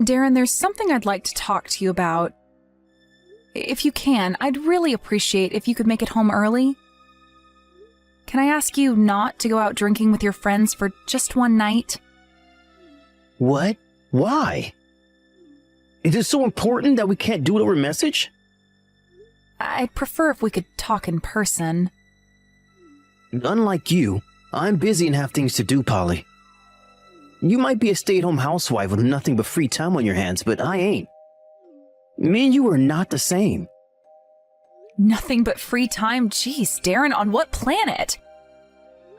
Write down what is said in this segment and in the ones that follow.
Darren, there's something I'd like to talk to you about. If you can, I'd really appreciate if you could make it home early. Can I ask you not to go out drinking with your friends for just one night? What? Why? Is it so important that we can't do it over message? I'd prefer if we could talk in person. Unlike you, I'm busy and have things to do, Polly. You might be a stay-at-home housewife with nothing but free time on your hands, but I ain't. Me and you are not the same. Nothing but free time? Jeez, Darren, on what planet?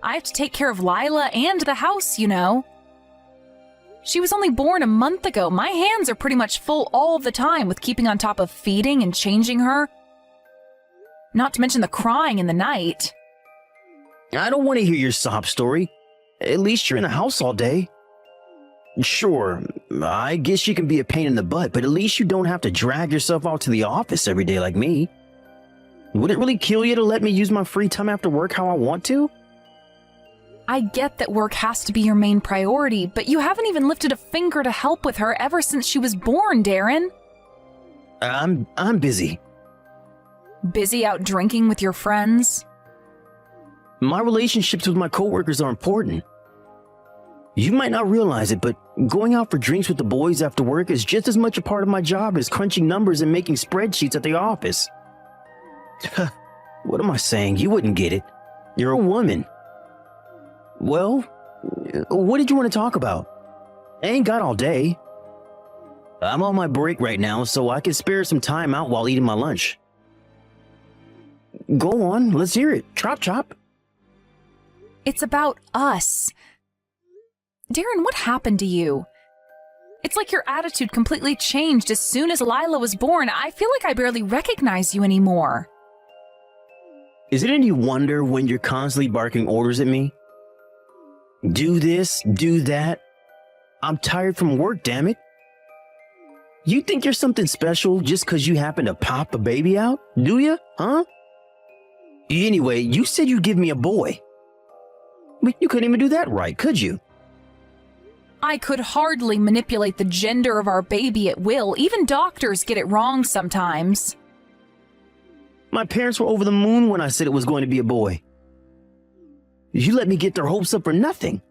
I have to take care of Lila and the house, you know. She was only born a month ago. My hands are pretty much full all the time with keeping on top of feeding and changing her. Not to mention the crying in the night. I don't want to hear your sob story. At least you're in the house all day. Sure, I guess you can be a pain in the butt, but at least you don't have to drag yourself out to the office every day like me. Would it really kill you to let me use my free time after work how I want to? I get that work has to be your main priority, but you haven't even lifted a finger to help with her ever since she was born, Darren. I'm busy. Busy out drinking with your friends? My relationships with my coworkers are important. You might not realize it, but going out for drinks with the boys after work is just as much a part of my job as crunching numbers and making spreadsheets at the office. What am I saying? You wouldn't get it. You're a woman. Well, what did you want to talk about? I ain't got all day. I'm on my break right now, so I can spare some time out while eating my lunch. Go on, let's hear it. Chop chop. It's about us. Darren, what happened to you? It's like your attitude completely changed as soon as Lila was born. I feel like I barely recognize you anymore. Is it any wonder when you're constantly barking orders at me? Do this, do that. I'm tired from work, damn it. You think you're something special just because you happen to pop a baby out? Do you? Huh? Anyway, you said you'd give me a boy. But you couldn't even do that right, could you? I could hardly manipulate the gender of our baby at will. Even doctors get it wrong sometimes. My parents were over the moon when I said it was going to be a boy. You let me get their hopes up for nothing.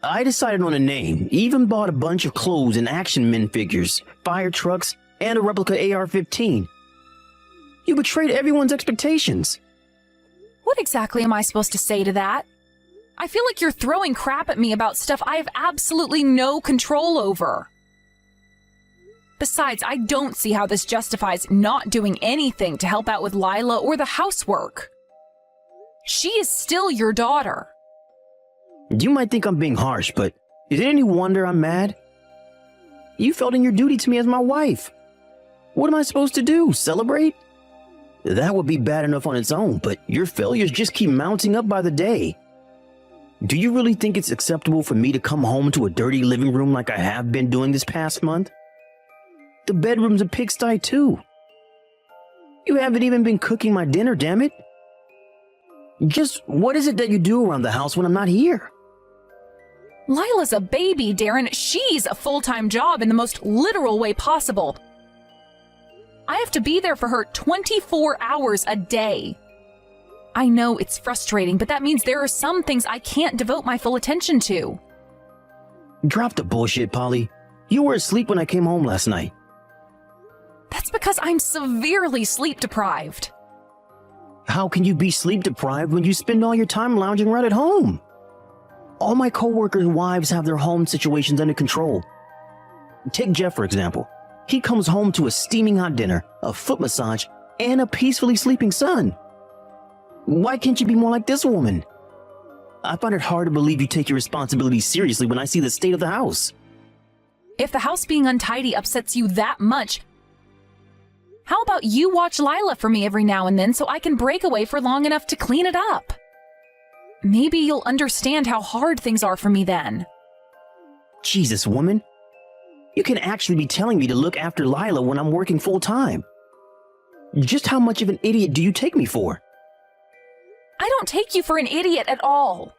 I decided on a name, even bought a bunch of clothes and action men figures, fire trucks, and a replica AR-15. You betrayed everyone's expectations. What exactly am I supposed to say to that? I feel like you're throwing crap at me about stuff I have absolutely no control over. Besides, I don't see how this justifies not doing anything to help out with Lila or the housework. She is still your daughter. You might think I'm being harsh, but is it any wonder I'm mad? You felt in your duty to me as my wife. What am I supposed to do? Celebrate? That would be bad enough on its own, but your failures just keep mounting up by the day. Do you really think it's acceptable for me to come home to a dirty living room like I have been doing this past month? The bedroom's a pigsty too. You haven't even been cooking my dinner, damn it. Just what is it that you do around the house when I'm not here? Lila's a baby, Darren. She's a full-time job in the most literal way possible. I have to be there for her 24 hours a day. I know it's frustrating, but that means there are some things I can't devote my full attention to. Drop the bullshit, Polly. You were asleep when I came home last night. That's because I'm severely sleep-deprived. How can you be sleep-deprived when you spend all your time lounging around at home? All my coworkers' wives have their home situations under control. Take Jeff, for example. He comes home to a steaming hot dinner, a foot massage, and a peacefully sleeping son. Why can't you be more like this woman? I find it hard to believe you take your responsibilities seriously when I see the state of the house. If the house being untidy upsets you that much, how about you watch Lila for me every now and then so I can break away for long enough to clean it up? Maybe you'll understand how hard things are for me then. Jesus, woman. You can actually be telling me to look after Lila when I'm working full-time. Just how much of an idiot do you take me for? I don't take you for an idiot at all.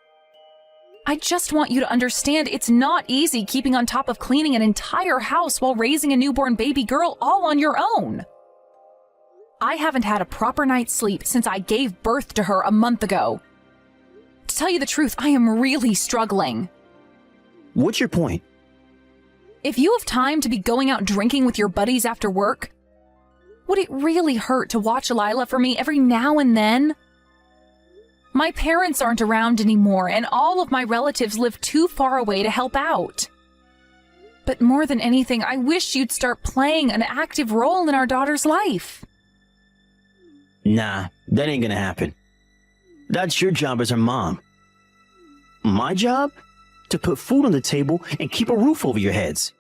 I just want you to understand it's not easy keeping on top of cleaning an entire house while raising a newborn baby girl all on your own. I haven't had a proper night's sleep since I gave birth to her a month ago. To tell you the truth, I am really struggling. What's your point? If you have time to be going out drinking with your buddies after work, would it really hurt to watch Lila for me every now and then? My parents aren't around anymore, and all of my relatives live too far away to help out. But more than anything, I wish you'd start playing an active role in our daughter's life. Nah, that ain't gonna happen. That's your job as her mom. My job? To put food on the table and keep a roof over your heads.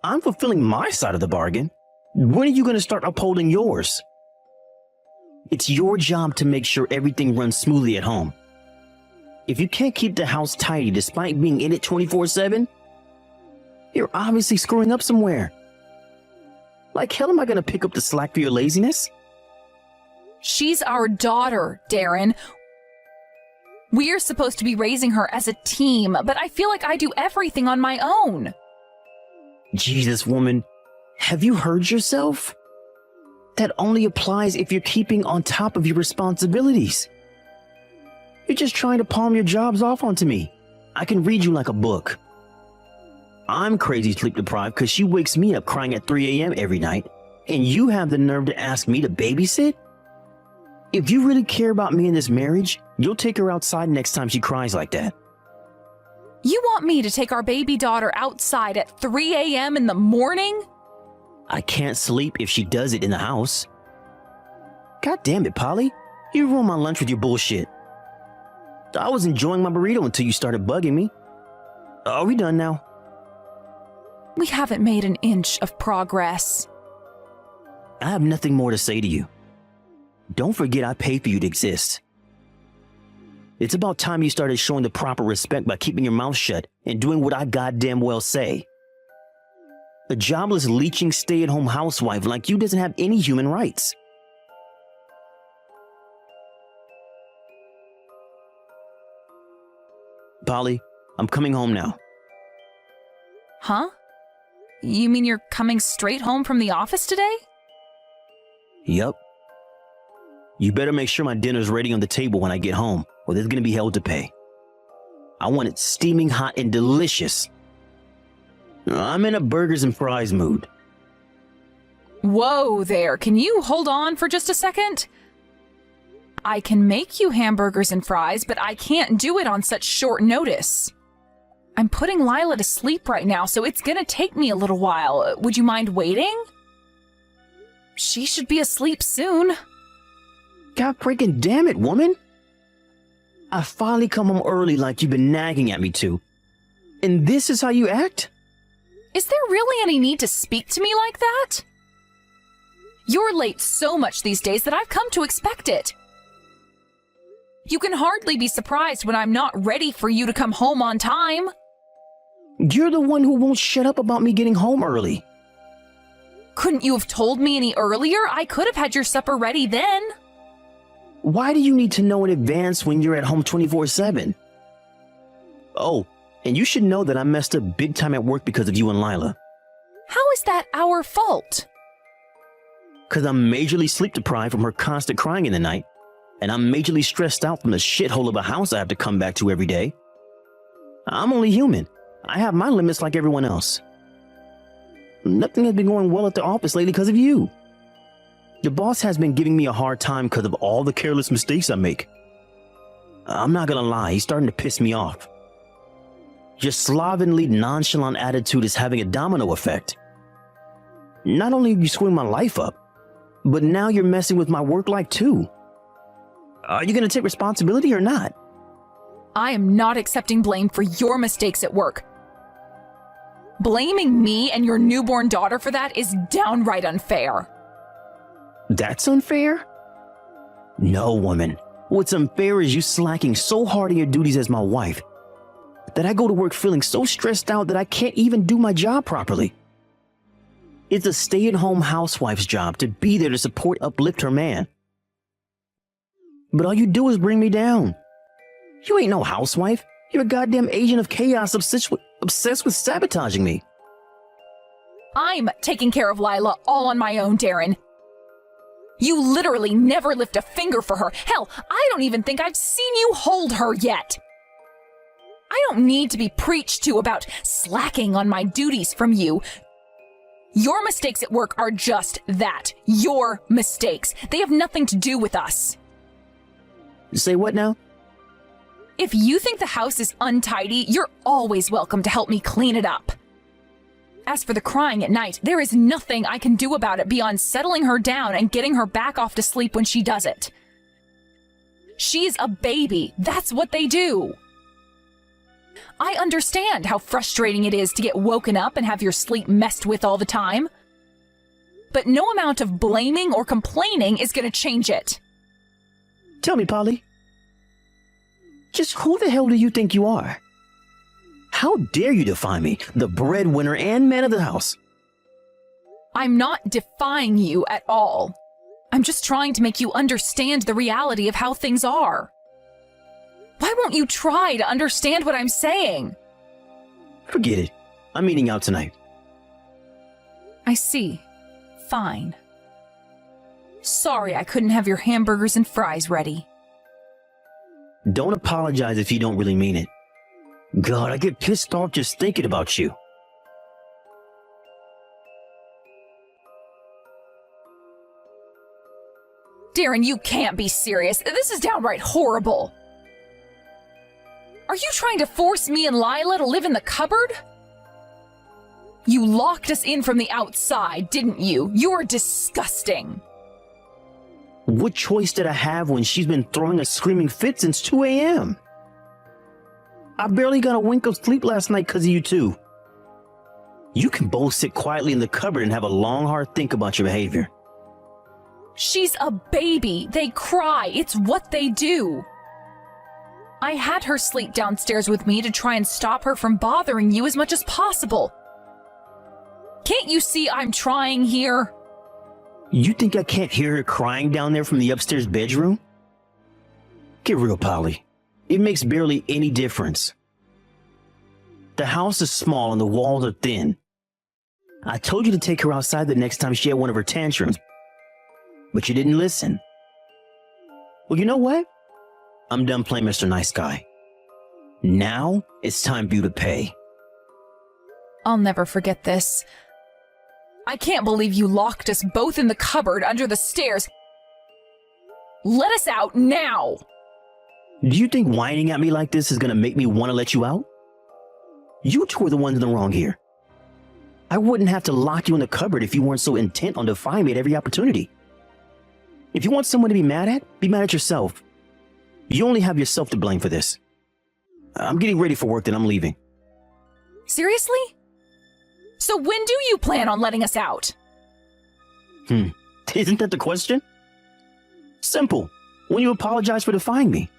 I'm fulfilling my side of the bargain. When are you going to start upholding yours? It's your job to make sure everything runs smoothly at home. If you can't keep the house tidy despite being in it 24/7, you're obviously screwing up somewhere. Like hell am I going to pick up the slack for your laziness? She's our daughter, Darren. We're supposed to be raising her as a team, but I feel like I do everything on my own. Jesus, woman, have you heard yourself? That only applies if you're keeping on top of your responsibilities. You're just trying to palm your jobs off onto me. I can read you like a book. I'm crazy sleep deprived because she wakes me up crying at 3 a.m. every night, and you have the nerve to ask me to babysit? If you really care about me in this marriage, you'll take her outside next time she cries like that. You want me to take our baby daughter outside at 3 a.m. in the morning? I can't sleep if she does it in the house. God damn it, Polly. You ruined my lunch with your bullshit. I was enjoying my burrito until you started bugging me. Are we done now? We haven't made an inch of progress. I have nothing more to say to you. Don't forget I paid for you to exist. It's about time you started showing the proper respect by keeping your mouth shut and doing what I goddamn well say. A jobless, leeching, stay-at-home housewife like you doesn't have any human rights. Polly, I'm coming home now. Huh? You mean you're coming straight home from the office today? Yup. You better make sure my dinner's ready on the table when I get home, or there's gonna be hell to pay. I want it steaming hot and delicious. I'm in a burgers and fries mood. Whoa there, can you hold on for just a second? I can make you hamburgers and fries, but I can't do it on such short notice. I'm putting Lila to sleep right now, so it's gonna take me a little while. Would you mind waiting? She should be asleep soon. God freaking damn it, woman! I finally come home early like you've been nagging at me to. And this is how you act? Is there really any need to speak to me like that? You're late so much these days that I've come to expect it. You can hardly be surprised when I'm not ready for you to come home on time. You're the one who won't shut up about me getting home early. Couldn't you have told me any earlier? I could have had your supper ready then. Why do you need to know in advance when you're at home 24/7? Oh, and you should know that I messed up big time at work because of you and Lila. How is that our fault? Because I'm majorly sleep deprived from her constant crying in the night, and I'm majorly stressed out from the shithole of a house I have to come back to every day. I'm only human. I have my limits like everyone else. Nothing has been going well at the office lately because of you. The boss has been giving me a hard time because of all the careless mistakes I make. I'm not gonna lie, he's starting to piss me off. Your slovenly, nonchalant attitude is having a domino effect. Not only are you screwing my life up, but now you're messing with my work life too. Are you gonna take responsibility or not? I am not accepting blame for your mistakes at work. Blaming me and your newborn daughter for that is downright unfair. That's unfair? No, woman. What's unfair is you slacking so hard in your duties as my wife that I go to work feeling so stressed out that I can't even do my job properly. It's a stay-at-home housewife's job to be there to support, uplift her man. But all you do is bring me down. You ain't no housewife. You're a goddamn agent of chaos obsessed with sabotaging me. I'm taking care of Lila all on my own, Darren. You literally never lift a finger for her. Hell, I don't even think I've seen you hold her yet. I don't need to be preached to about slacking on my duties from you. Your mistakes at work are just that. Your mistakes. They have nothing to do with us. Say what now? If you think the house is untidy, you're always welcome to help me clean it up. As for the crying at night, there is nothing I can do about it beyond settling her down and getting her back off to sleep when she does it. She's a baby. That's what they do. I understand how frustrating it is to get woken up and have your sleep messed with all the time. But no amount of blaming or complaining is going to change it. Tell me, Polly. Just who the hell do you think you are? How dare you define me, the breadwinner and man of the house? I'm not defying you at all. I'm just trying to make you understand the reality of how things are. Why won't you try to understand what I'm saying? Forget it. I'm eating out tonight. I see. Fine. Sorry I couldn't have your hamburgers and fries ready. Don't apologize if you don't really mean it. God, I get pissed off just thinking about you. Darren, you can't be serious. This is downright horrible. Are you trying to force me and Lila to live in the cupboard? You locked us in from the outside, didn't you? You're disgusting. What choice did I have when she's been throwing a screaming fit since 2 a.m.? I barely got a wink of sleep last night because of you two. You can both sit quietly in the cupboard and have a long, hard think about your behavior. She's a baby. They cry. It's what they do. I had her sleep downstairs with me to try and stop her from bothering you as much as possible. Can't you see I'm trying here? You think I can't hear her crying down there from the upstairs bedroom? Get real, Polly. It makes barely any difference. The house is small and the walls are thin. I told you to take her outside the next time she had one of her tantrums, but you didn't listen. Well, you know what? I'm done playing Mr. Nice Guy. Now it's time for you to pay. I'll never forget this. I can't believe you locked us both in the cupboard under the stairs. Let us out now! Do you think whining at me like this is going to make me want to let you out? You two are the ones in the wrong here. I wouldn't have to lock you in the cupboard if you weren't so intent on defying me at every opportunity. If you want someone to be mad at yourself. You only have yourself to blame for this. I'm getting ready for work, then I'm leaving. Seriously? So when do you plan on letting us out? Isn't that the question? Simple. When you apologize for defying me.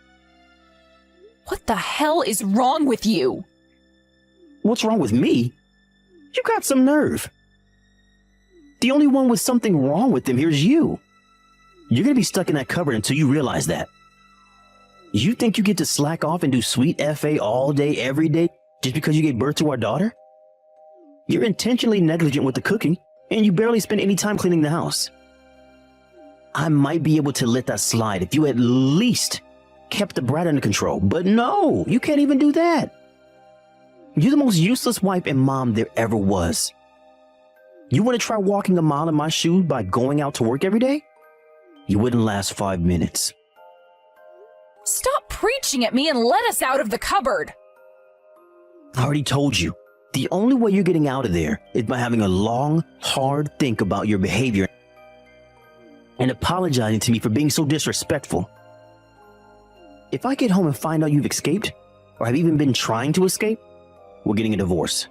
What the hell is wrong with you? What's wrong with me? You got some nerve. The only one with something wrong with him here is you. You're gonna be stuck in that cupboard until you realize that. You think you get to slack off and do sweet FA all day, every day, just because you gave birth to our daughter? You're intentionally negligent with the cooking, and you barely spend any time cleaning the house. I might be able to let that slide if you at least kept the brat under control, but no, you can't even do that. You're the most useless wife and mom there ever was. You want to try walking a mile in my shoes by going out to work every day? You wouldn't last 5 minutes. Stop preaching at me and let us out of the cupboard. I already told you, the only way you're getting out of there is by having a long, hard think about your behavior and apologizing to me for being so disrespectful. If I get home and find out you've escaped, or have even been trying to escape, we're getting a divorce.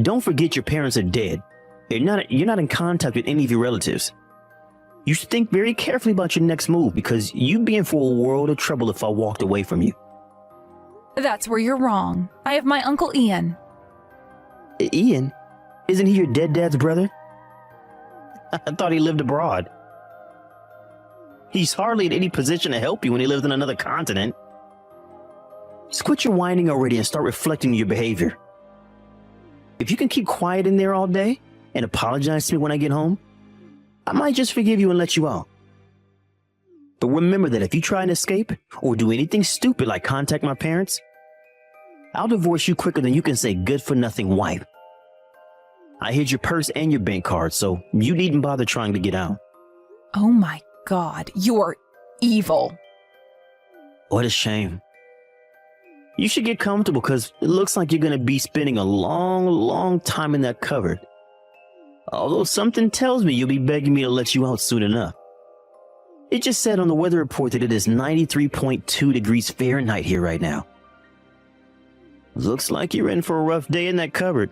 Don't forget your parents are dead. You're not in contact with any of your relatives. You should think very carefully about your next move because you'd be in for a world of trouble if I walked away from you. That's where you're wrong. I have my Uncle Ian. Ian? Isn't he your dead dad's brother? I thought he lived abroad. He's hardly in any position to help you when he lives in another continent. Just quit your whining already and start reflecting on your behavior. If you can keep quiet in there all day and apologize to me when I get home, I might just forgive you and let you out. But remember that if you try and escape or do anything stupid like contact my parents, I'll divorce you quicker than you can say good-for-nothing wife. I hid your purse and your bank card, so you needn't bother trying to get out. Oh my God, you're evil. What a shame. You should get comfortable because it looks like you're going to be spending a long, long time in that cupboard. Although something tells me you'll be begging me to let you out soon enough. It just said on the weather report that it is 93.2 degrees Fahrenheit here right now. Looks like you're in for a rough day in that cupboard.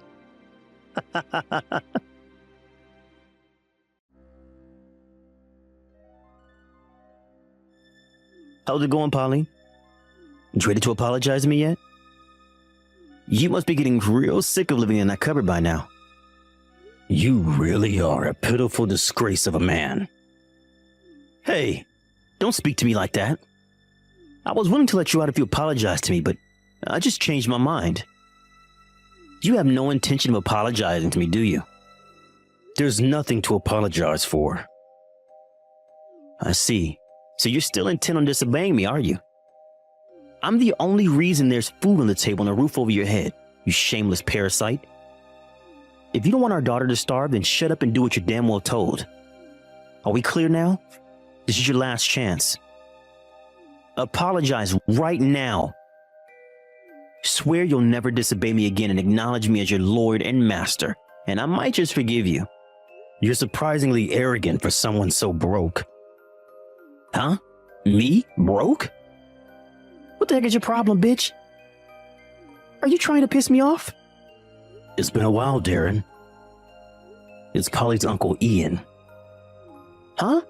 How's it going, Polly? You ready to apologize to me yet? You must be getting real sick of living in that cupboard by now. You really are a pitiful disgrace of a man. Hey, don't speak to me like that. I was willing to let you out if you apologized to me, but I just changed my mind. You have no intention of apologizing to me, do you? There's nothing to apologize for. I see. So you're still intent on disobeying me, are you? I'm the only reason there's food on the table and a roof over your head, you shameless parasite. If you don't want our daughter to starve, then shut up and do what you're damn well told. Are we clear now? This is your last chance. Apologize right now. Swear you'll never disobey me again and acknowledge me as your lord and master, and I might just forgive you. You're surprisingly arrogant for someone so broke. Huh? Me? Broke? What the heck is your problem, bitch? Are you trying to piss me off? It's been a while, Darren. It's Polly's Uncle Ian. Huh?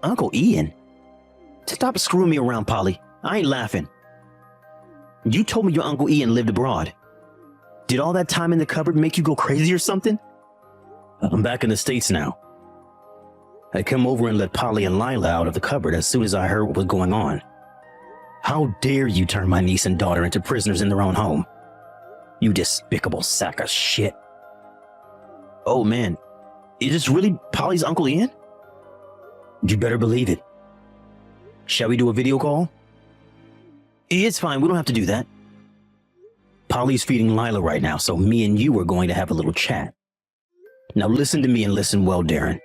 Uncle Ian? Stop screwing me around, Polly. I ain't laughing. You told me your Uncle Ian lived abroad. Did all that time in the cupboard make you go crazy or something? I'm back in the States now. I come over and let Polly and Lila out of the cupboard as soon as I heard what was going on. How dare you turn my niece and daughter into prisoners in their own home? You despicable sack of shit. Oh man, is this really Polly's Uncle Ian? You better believe it. Shall we do a video call? It's fine, we don't have to do that. Polly's feeding Lila right now, so me and you are going to have a little chat. Now listen to me and listen well, Darren.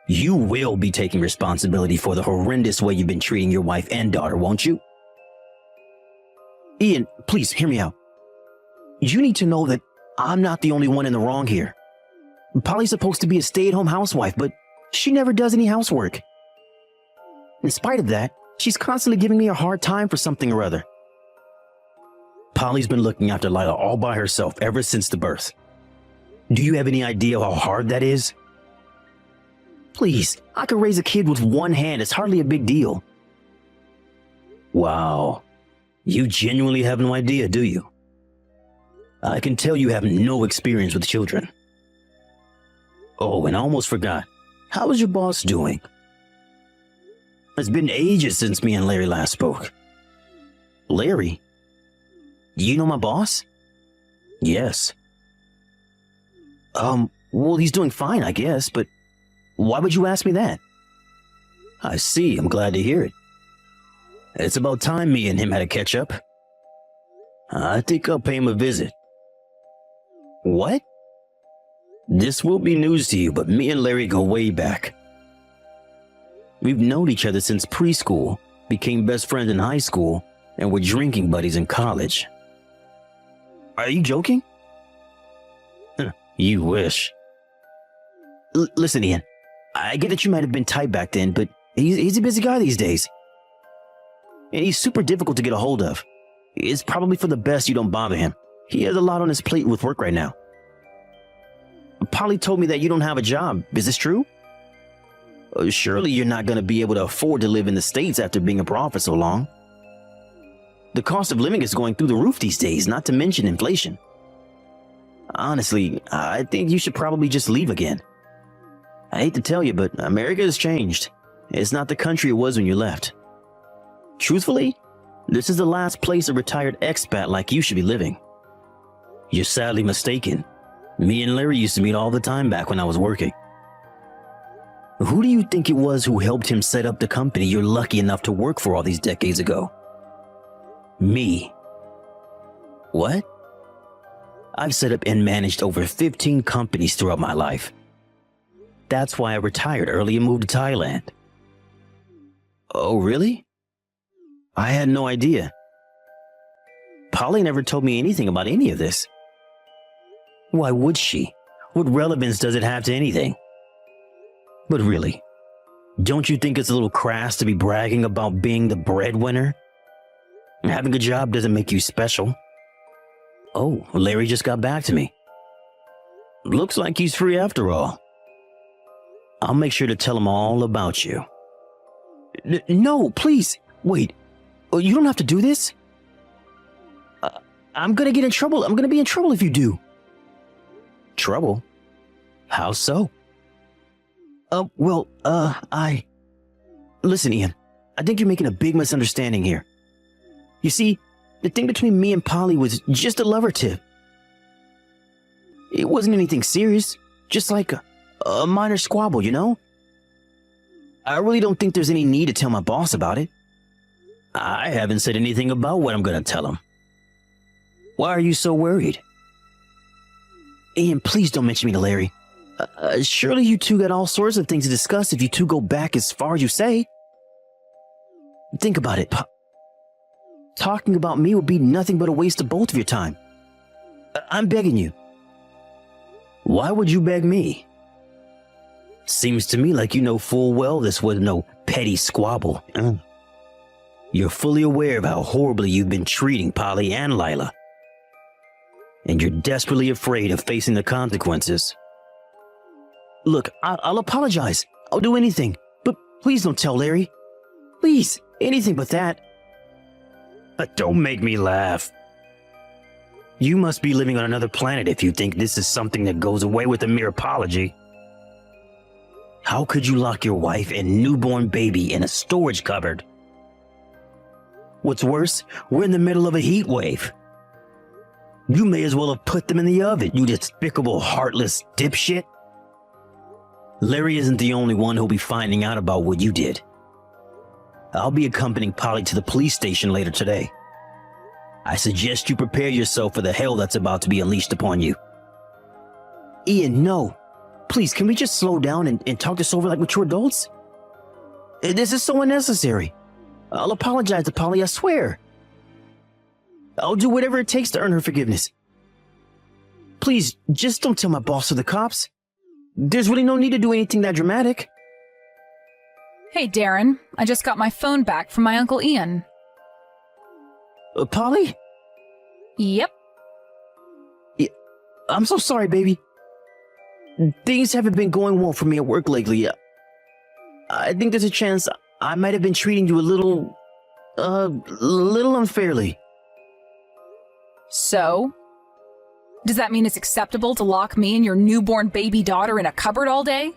You will be taking responsibility for the horrendous way you've been treating your wife and daughter, won't you? Ian, please hear me out. You need to know that I'm not the only one in the wrong here. Polly's supposed to be a stay-at-home housewife, but she never does any housework. In spite of that, she's constantly giving me a hard time for something or other. Polly's been looking after Lila all by herself ever since the birth. Do you have any idea how hard that is? Please, I could raise a kid with one hand. It's hardly a big deal. Wow. You genuinely have no idea, do you? I can tell you have no experience with children. Oh, and I almost forgot. How is your boss doing? It's been ages since me and Larry last spoke. Larry? You know my boss? Yes. Well, he's doing fine, I guess, but why would you ask me that? I see, I'm glad to hear it. It's about time me and him had a catch-up. I think I'll pay him a visit. What? This will be news to you, but me and Larry go way back. We've known each other since preschool, became best friends in high school, and were drinking buddies in college. Are you joking? You wish. Listen, Ian, I get that you might have been tight back then, but he's a busy guy these days. And he's super difficult to get a hold of. It's probably for the best you don't bother him. He has a lot on his plate with work right now. Polly told me that you don't have a job. Is this true? Surely you're not going to be able to afford to live in the States after being abroad for so long. The cost of living is going through the roof these days, not to mention inflation. Honestly, I think you should probably just leave again. I hate to tell you, but America has changed. It's not the country it was when you left. Truthfully, This is the last place a retired expat like you should be living. You're sadly mistaken. Me and Larry used to meet all the time back when I was working. Who do you think it was who helped him set up the company you're lucky enough to work for all these decades ago? Me. What? I've set up and managed over 15 companies throughout my life. That's why I retired early and moved to Thailand. Oh, really? I had no idea. Polly never told me anything about any of this. Why would she? What relevance does it have to anything? But really, don't you think it's a little crass to be bragging about being the breadwinner? Having a job doesn't make you special. Oh, Larry just got back to me. Looks like he's free after all. I'll make sure to tell him all about you. No, please, wait. You don't have to do this. I'm gonna get in trouble. I'm gonna be in trouble if you do. Trouble? How so? Listen, Ian, I think you're making a big misunderstanding here. You see, the thing between me and Polly was just a lover tip. It wasn't anything serious, just like a minor squabble, you know? I really don't think there's any need to tell my boss about it. I haven't said anything about what I'm gonna tell him. Why are you so worried? Ian, please don't mention me to Larry. Surely you two got all sorts of things to discuss if you two go back as far as you say. Think about it. Talking about me would be nothing but a waste of both of your time. I'm begging you. Why would you beg me? Seems to me like you know full well this was no petty squabble. You're fully aware of how horribly you've been treating Polly and Lila. And you're desperately afraid of facing the consequences. Look, I'll apologize. I'll do anything. But please don't tell Larry. Please, anything but that. Don't make me laugh. You must be living on another planet if you think this is something that goes away with a mere apology. How could you lock your wife and newborn baby in a storage cupboard? What's worse, we're in the middle of a heat wave. You may as well have put them in the oven, you despicable, heartless dipshit. Larry isn't the only one who'll be finding out about what you did. I'll be accompanying Polly to the police station later today. I suggest you prepare yourself for the hell that's about to be unleashed upon you. Ian, no. Please, can we just slow down and talk this over like mature adults? This is so unnecessary. I'll apologize to Polly, I swear. I'll do whatever it takes to earn her forgiveness. Please, just don't tell my boss or the cops. There's really no need to do anything that dramatic. Hey, Darren, I just got my phone back from my Uncle Ian. Polly? Yep. Yeah, I'm so sorry, baby. Things haven't been going well for me at work lately. I think there's a chance I might have been treating you a little unfairly. So? Does that mean it's acceptable to lock me and your newborn baby daughter in a cupboard all day?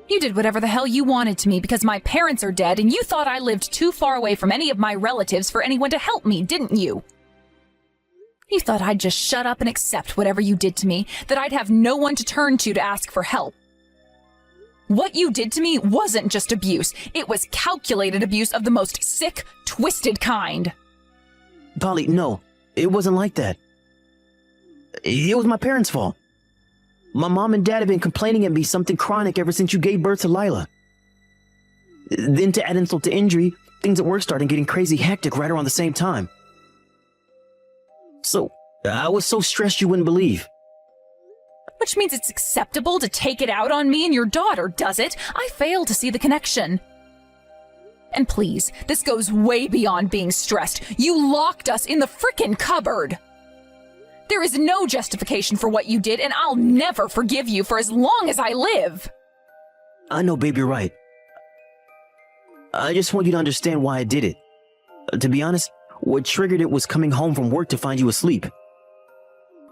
You did whatever the hell you wanted to me because my parents are dead and you thought I lived too far away from any of my relatives for anyone to help me, didn't you? You thought I'd just shut up and accept whatever you did to me, that I'd have no one to turn to ask for help. What you did to me wasn't just abuse. It was calculated abuse of the most sick, twisted kind. Polly, no, it wasn't like that. It was my parents' fault. My mom and dad have been complaining at me something chronic ever since you gave birth to Lila. Then to add insult to injury, things at work started getting crazy hectic right around the same time. So, I was so stressed you wouldn't believe. Which means it's acceptable to take it out on me and your daughter, does it? I fail to see the connection. And please, this goes way beyond being stressed. You locked us in the frickin' cupboard. There is no justification for what you did, and I'll never forgive you for as long as I live. I know, babe, you're right. I just want you to understand why I did it. To be honest, what triggered it was coming home from work to find you asleep.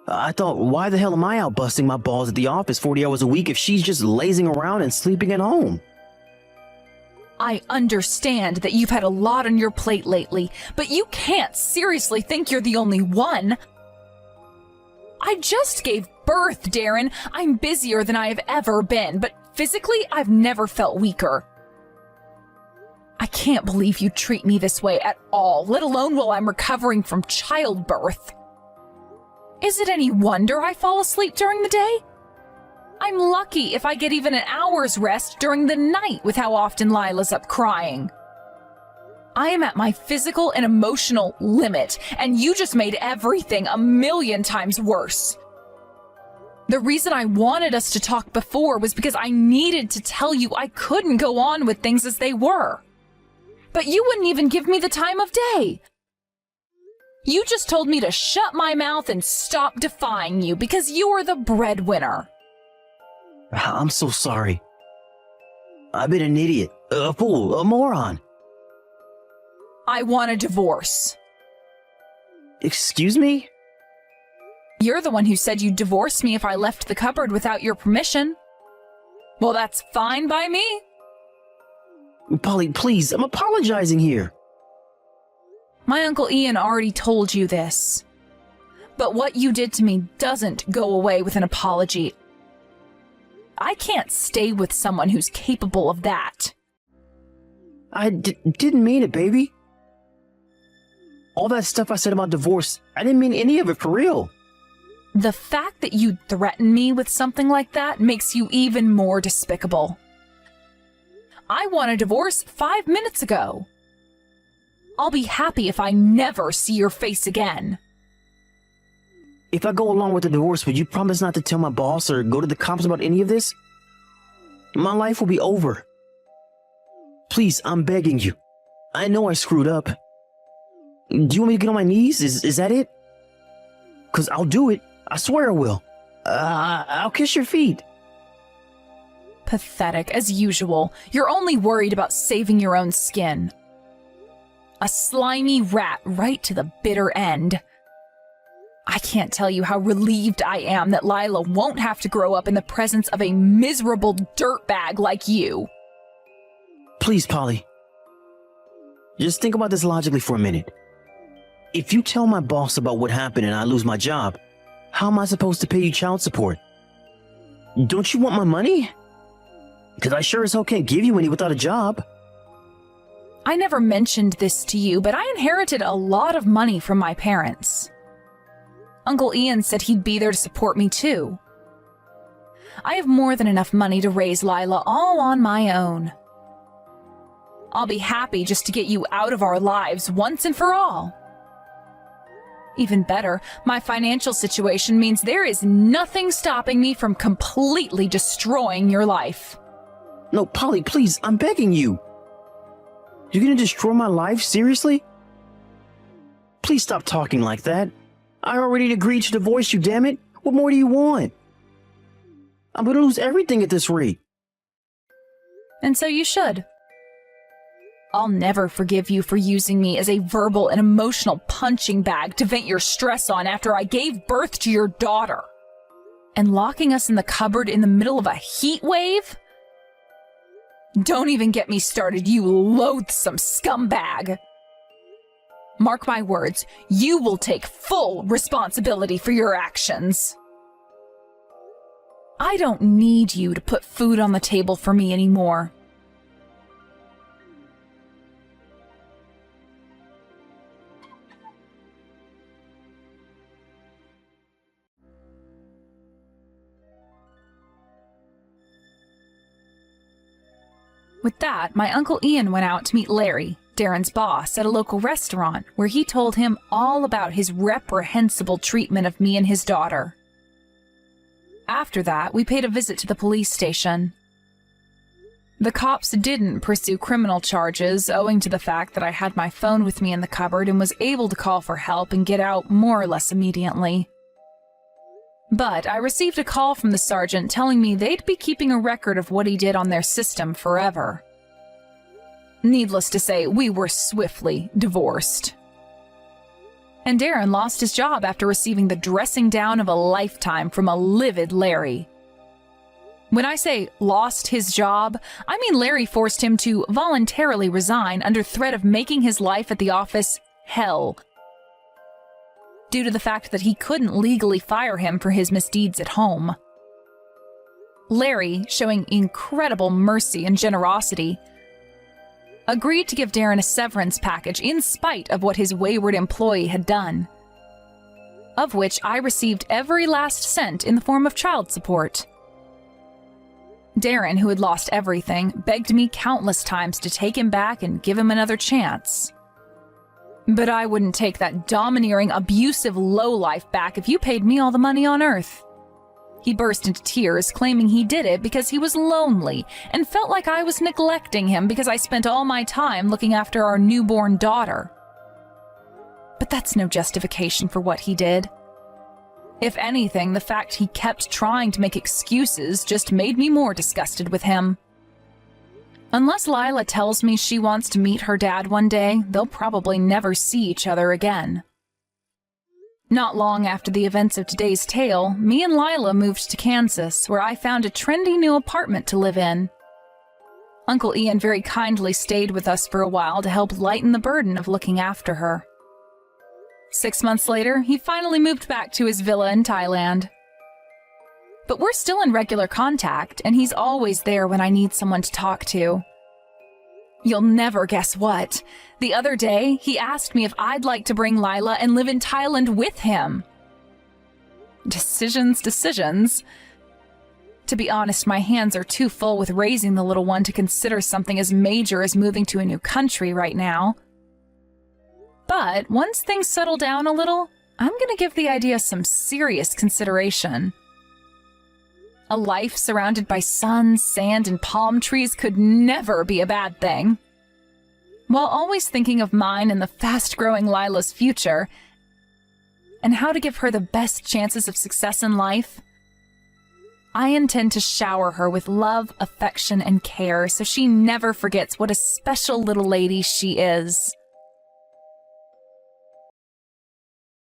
I thought, why the hell am I out busting my balls at the office 40 hours a week if she's just lazing around and sleeping at home? I understand that you've had a lot on your plate lately, but you can't seriously think you're the only one. I just gave birth, Darren. I'm busier than I have ever been, but physically, I've never felt weaker. I can't believe you treat me this way at all, let alone while I'm recovering from childbirth. Is it any wonder I fall asleep during the day? I'm lucky if I get even an hour's rest during the night with how often Lila's up crying. I am at my physical and emotional limit, and you just made everything a million times worse. The reason I wanted us to talk before was because I needed to tell you I couldn't go on with things as they were. But you wouldn't even give me the time of day. You just told me to shut my mouth and stop defying you because you are the breadwinner. I'm so sorry. I've been an idiot, a fool, a moron. I want a divorce. Excuse me? You're the one who said you'd divorce me if I left the cupboard without your permission. Well, that's fine by me. Polly, please, I'm apologizing here. My Uncle Ian already told you this. But what you did to me doesn't go away with an apology. I can't stay with someone who's capable of that. I didn't mean it, baby. All that stuff I said about divorce, I didn't mean any of it for real. The fact that you'd threaten me with something like that makes you even more despicable. I want a divorce 5 minutes ago. I'll be happy if I never see your face again. If I go along with the divorce, would you promise not to tell my boss or go to the cops about any of this? My life will be over. Please, I'm begging you. I know I screwed up. Do you want me to get on my knees? Is that it? 'Cause I'll do it. I swear I will. I'll kiss your feet. Pathetic, as usual. You're only worried about saving your own skin. A slimy rat right to the bitter end. I can't tell you how relieved I am that Lila won't have to grow up in the presence of a miserable dirtbag like you. Please, Polly. Just think about this logically for a minute. If you tell my boss about what happened and I lose my job, how am I supposed to pay you child support? Don't you want my money? Because I sure as hell can't give you any without a job. I never mentioned this to you, but I inherited a lot of money from my parents. Uncle Ian said he'd be there to support me too. I have more than enough money to raise Lila all on my own. I'll be happy just to get you out of our lives once and for all. Even better, my financial situation means there is nothing stopping me from completely destroying your life. No, Polly, please, I'm begging you. You're gonna destroy my life? Seriously? Please stop talking like that. I already agreed to divorce you, damn it. What more do you want? I'm gonna lose everything at this rate. And so you should. I'll never forgive you for using me as a verbal and emotional punching bag to vent your stress on after I gave birth to your daughter. And locking us in the cupboard in the middle of a heat wave? Don't even get me started, you loathsome scumbag. Mark my words, you will take full responsibility for your actions. I don't need you to put food on the table for me anymore. With that, my Uncle Ian went out to meet Larry, Darren's boss, at a local restaurant where he told him all about his reprehensible treatment of me and his daughter. After that, we paid a visit to the police station. The cops didn't pursue criminal charges owing to the fact that I had my phone with me in the cupboard and was able to call for help and get out more or less immediately. But I received a call from the sergeant telling me they'd be keeping a record of what he did on their system forever. Needless to say, we were swiftly divorced. And Darren lost his job after receiving the dressing down of a lifetime from a livid Larry. When I say lost his job, I mean Larry forced him to voluntarily resign under threat of making his life at the office hell, due to the fact that he couldn't legally fire him for his misdeeds at home. Larry, showing incredible mercy and generosity, agreed to give Darren a severance package in spite of what his wayward employee had done, of which I received every last cent in the form of child support. Darren, who had lost everything, begged me countless times to take him back and give him another chance. But I wouldn't take that domineering, abusive lowlife back if you paid me all the money on earth. He burst into tears, claiming he did it because he was lonely and felt like I was neglecting him because I spent all my time looking after our newborn daughter. But that's no justification for what he did. If anything, the fact he kept trying to make excuses just made me more disgusted with him. Unless Lila tells me she wants to meet her dad one day, they'll probably never see each other again. Not long after the events of today's tale, me and Lila moved to Kansas, where I found a trendy new apartment to live in. Uncle Ian very kindly stayed with us for a while to help lighten the burden of looking after her. 6 months later, he finally moved back to his villa in Thailand. But we're still in regular contact, and he's always there when I need someone to talk to. You'll never guess what. The other day, he asked me if I'd like to bring Lila and live in Thailand with him. Decisions. To be honest, my hands are too full with raising the little one to consider something as major as moving to a new country right now. But once things settle down a little, I'm going to give the idea some serious consideration. A life surrounded by sun, sand, and palm trees could never be a bad thing. While always thinking of mine and the fast-growing Lila's future, and how to give her the best chances of success in life, I intend to shower her with love, affection, and care so she never forgets what a special little lady she is.